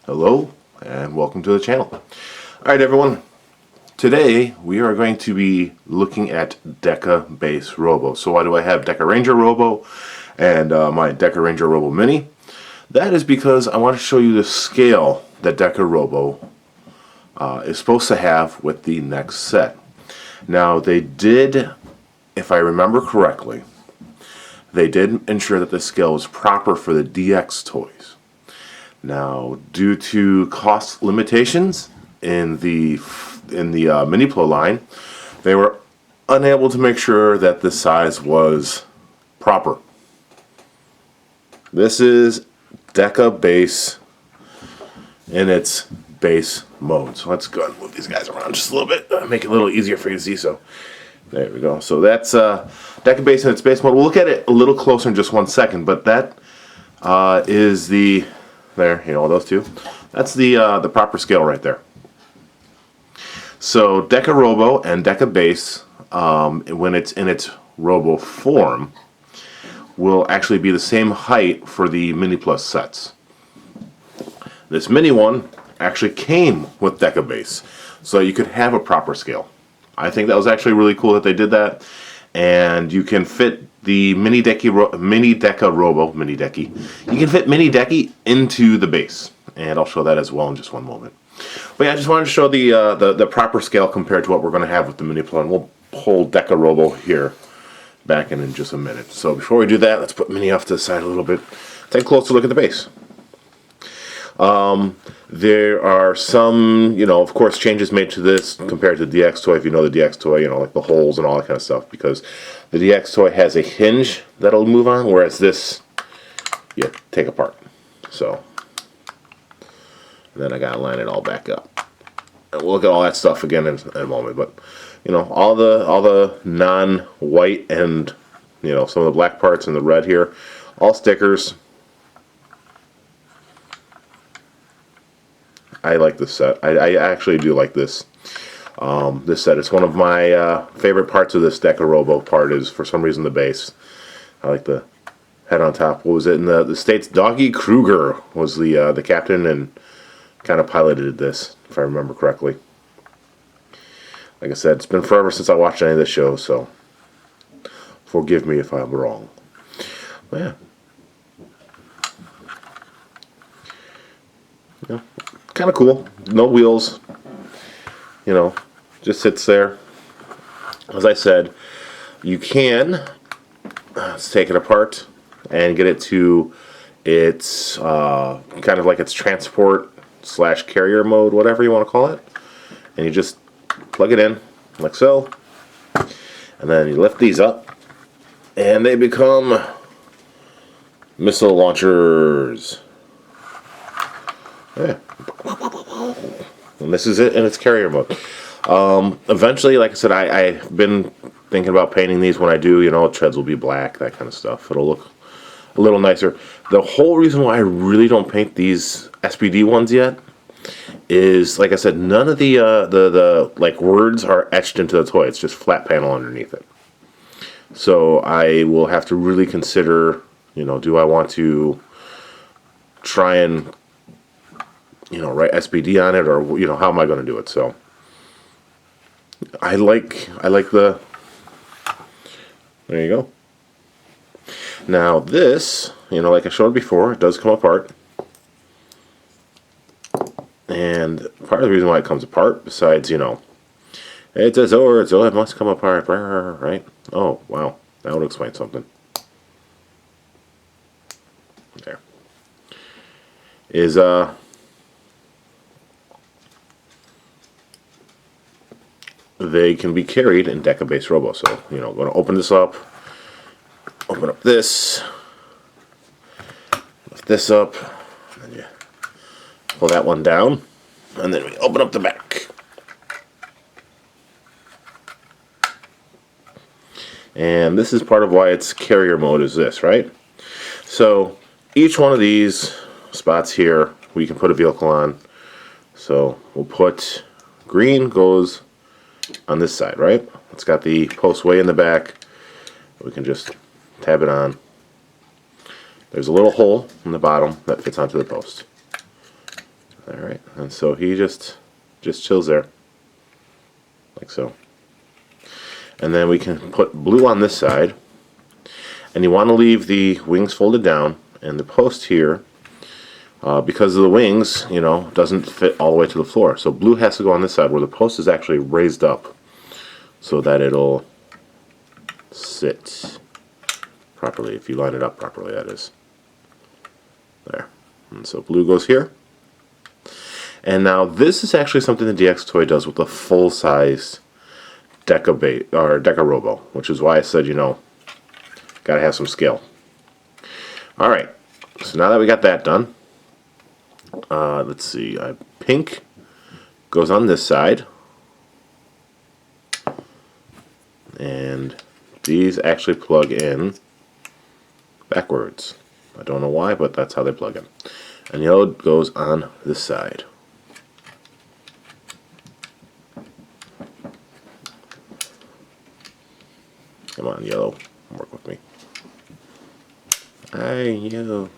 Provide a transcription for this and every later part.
Hello and welcome to the channel. Alright everyone, today we are going to be looking at DekaBase Robo. So why do I have Dekaranger Robo and my Dekaranger Robo Mini? That is because I want to show you the scale that Deka Robo is supposed to have with the next set. Now they did, if I remember correctly, they did ensure that the scale was proper for the DX toys. Now, due to cost limitations in the Minipla line, they were unable to make sure that the size was proper. This is DekaBase in its base mode. So let's go ahead and move these guys around just a little bit, make it a little easier for you to see. So there we go. So that's DekaBase in its base mode. We'll look at it a little closer in just one second, but that is the there, you know, those two. That's the proper scale right there. So Deka Robo and DekaBase, when it's in its Robo form, will actually be the same height for the Minipla sets. This mini one actually came with DekaBase, so you could have a proper scale. I think that was actually really cool that they did that, and you can fit the Mini Deka Robo, you can fit Mini Deki into the base, and I'll show that as well in just one moment. But yeah, I just wanted to show the proper scale compared to what we're going to have with the Minipla, and we'll pull Deka Robo here back in just a minute. So before we do that, let's put Mini off to the side a little bit. Take a closer look at the base. There are some, you know, of course, changes made to this compared to the DX toy. If you know the DX toy, you know, like the holes and all that kind of stuff, because the DX toy has a hinge that'll move on, whereas this, you take apart. So, and then I gotta line it all back up. And we'll look at all that stuff again in a moment. But, you know, all the non-white and, you know, some of the black parts and the red here, all stickers. I like this set. I actually do like this. This set. It's one of my favorite parts of this Deka Robo part is, for some reason, the base. I like the head on top. What was it in the States? Doggy Kruger was the captain and kind of piloted this, if I remember correctly. Like I said, it's been forever since I watched any of this show, so forgive me if I'm wrong. But yeah. Yeah. Kind of cool. No wheels. You know, just sits there. As I said, you can take it apart and get it to its kind of like its transport / carrier mode, whatever you want to call it. And you just plug it in like so. And then you lift these up and they become missile launchers. Yeah. And this is it in its carrier mode. Eventually, like I said, I've been thinking about painting these. When I do, you know, treads will be black, that kind of stuff. It'll look a little nicer. The whole reason why I really don't paint these SPD ones yet is, like I said, none of the like words are etched into the toy. It's just flat panel underneath it. So I will have to really consider, you know, do I want to try and, you know, write SPD on it, or, you know, how am I going to do it? So I like the, there you go. Now this, you know, like I showed before, it does come apart. And part of the reason why it comes apart, besides, you know, it says, oh, it must come apart, right? Oh, wow, that would explain something. There. Is, they can be carried in DekaBase Robo. So, you know, I'm going to open this up, open up this, lift this up, and then you pull that one down, and then we open up the back. And this is part of why it's carrier mode, is this, right? So each one of these spots here we can put a vehicle on. So we'll put green goes on this side, right? It's got the post way in the back. We can just tab it on. There's a little hole in the bottom that fits onto the post. Alright, and so he just chills there, like so. And then we can put blue on this side, and you want to leave the wings folded down, and the post here, because of the wings, you know, doesn't fit all the way to the floor. So blue has to go on this side where the post is actually raised up so that it'll sit properly, if you line it up properly, that is. There. And so blue goes here. And now this is actually something the DX toy does with a full-size DekaBase or Deka Robo, which is why I said, you know, gotta have some skill. Alright, so now that we got that done, let's see, pink goes on this side, and these actually plug in backwards. I don't know why, but that's how they plug in. And yellow goes on this side. Come on, yellow, work with me. Hey, you.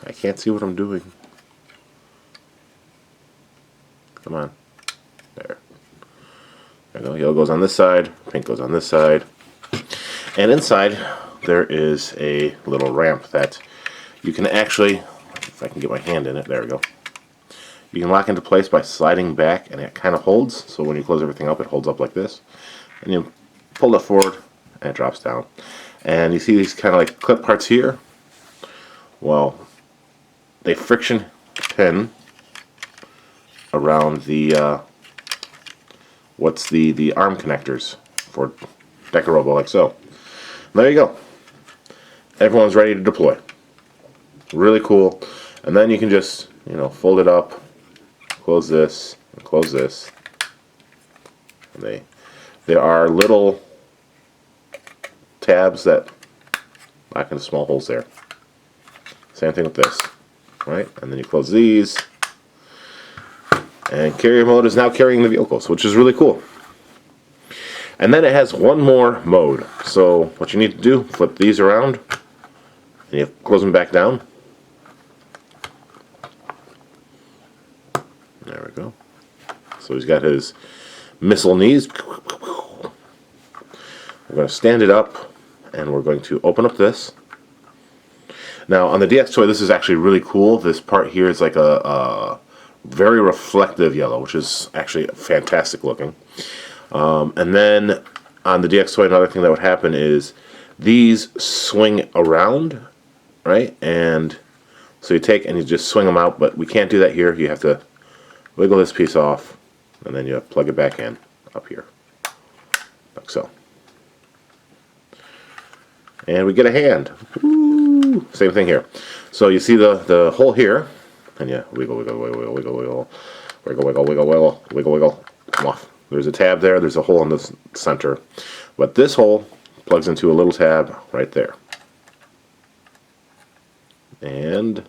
I can't see what I'm doing. Come on. There. There you go. Yellow goes on this side, pink goes on this side. And inside there is a little ramp that you can actually, if I can get my hand in it, there we go. You can lock into place by sliding back, and it kind of holds. So when you close everything up, it holds up like this. And you pull it forward, and it drops down. And you see these kind of like clip parts here. Well, they friction pin around the what's the arm connectors for Deka Robo, like so. There you go. Everyone's ready to deploy. Really cool. And then you can just, you know, fold it up, close this, and close this. And there are little tabs that lock into small holes there. Same thing with this, right? And then you close these, and carrier mode is now carrying the vehicles, which is really cool. And then it has one more mode. So what you need to do, flip these around, and you close them back down. There we go. So he's got his missile knees. We're going to stand it up, and we're going to open up this. Now on the DX toy, this is actually really cool. This part here is like a very reflective yellow, which is actually fantastic looking. And then on the DX toy, another thing that would happen is these swing around, right? And so you take and you just swing them out, but we can't do that here. You have to wiggle this piece off, and then you have to plug it back in up here, like so. And we get a hand. Woo! Same thing here. So you see the hole here, and you wiggle, wiggle, wiggle, wiggle, wiggle, wiggle, wiggle, wiggle, wiggle, wiggle, wiggle, come off. There's a tab there, there's a hole in the center. But this hole plugs into a little tab right there. And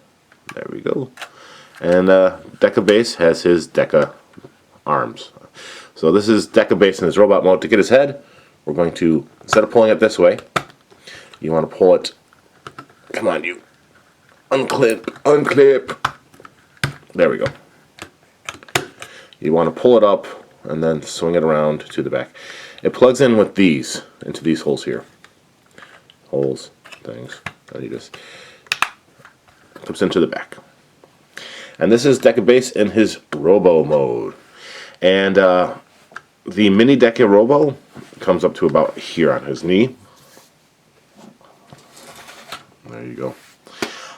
there we go. And DekaBase has his Deka arms. So this is DekaBase in his robot mode. To get his head, we're going to, instead of pulling it this way, you want to pull it, come on you, unclip, unclip. There we go. You want to pull it up and then swing it around to the back. It plugs in with these, into these holes here. Holes, things, and you just clips into the back. And this is DekaBase in his Robo mode. And the mini Deka Robo comes up to about here on his knee. There you go.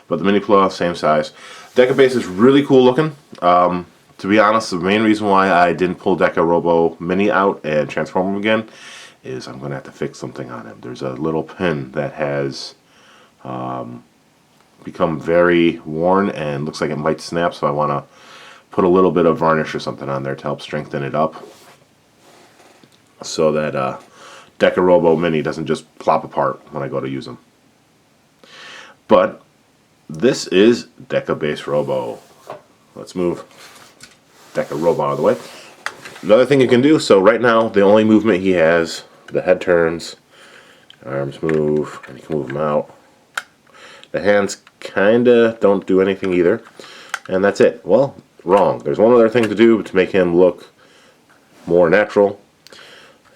But the Minipla, same size. DekaBase is really cool looking. To be honest, the main reason why I didn't pull Deka Robo Mini out and transform him again is I'm going to have to fix something on him. There's a little pin that has become very worn and looks like it might snap, so I want to put a little bit of varnish or something on there to help strengthen it up so that Deka Robo Mini doesn't just plop apart when I go to use him. But this is DekaBase Robo. Let's move Deka Robo out of the way. Another thing you can do, so right now the only movement he has, the head turns, arms move, and you can move them out. The hands kinda don't do anything either. And that's it. Well, wrong. There's one other thing to do to make him look more natural.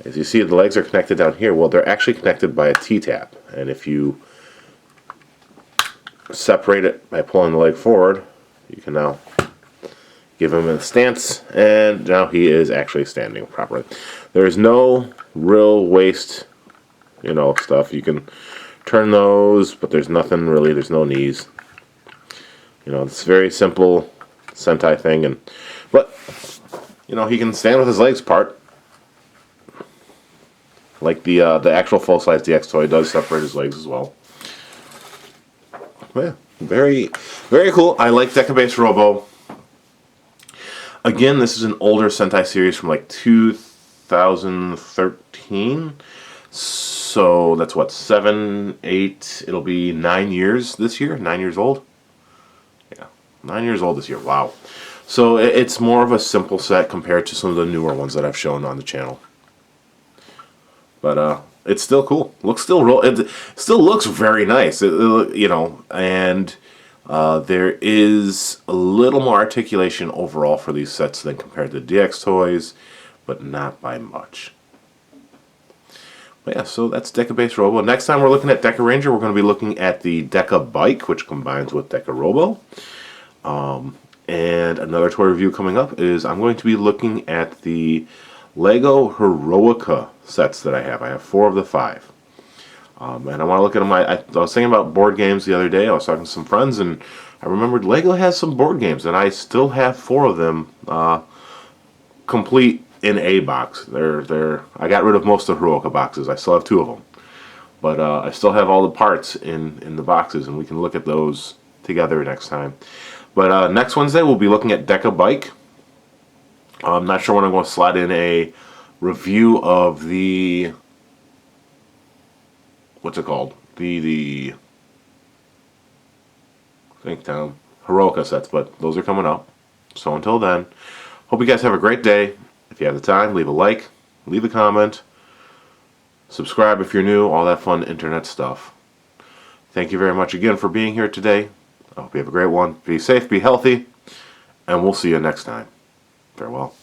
As you see, the legs are connected down here. Well, they're actually connected by a T-tap. And if you separate it by pulling the leg forward, you can now give him a stance, and now he is actually standing properly. There is no real waist, stuff. You can turn those, but there's nothing really. There's no knees. It's a very simple Sentai thing, but he can stand with his legs apart, like the actual full-size DX toy does separate his legs as well. Yeah, very, very cool. I like DekaBase Robo. Again, this is an older Sentai series from like 2013. So that's what, 7, 8, it'll be 9 years this year. 9 years old. Yeah, 9 years old this year. Wow. So it's more of a simple set compared to some of the newer ones that I've shown on the channel. But it's still cool. It still looks very nice. And there is a little more articulation overall for these sets than compared to DX toys, but not by much. But yeah, so that's DekaBase Robo. Next time we're looking at Dekaranger, we're going to be looking at the Deka Bike, which combines with Deka Robo. And another toy review coming up is I'm going to be looking at the Lego Heroica sets that I have. I have 4 of the 5. And I want to look at them. I was thinking about board games the other day. I was talking to some friends, and I remembered Lego has some board games, and I still have 4 of them complete in a box. I got rid of most of the Heroica boxes. I still have 2 of them. But I still have all the parts in the boxes, and we can look at those together next time. But next Wednesday, we'll be looking at Deka Bike. I'm not sure when I'm going to slide in a review of the... what's it called? The Think Town Heroica sets, but those are coming up. So until then, hope you guys have a great day. If you have the time, leave a like, leave a comment, subscribe if you're new, all that fun internet stuff. Thank you very much again for being here today. I hope you have a great one. Be safe, be healthy, and we'll see you next time. Farewell.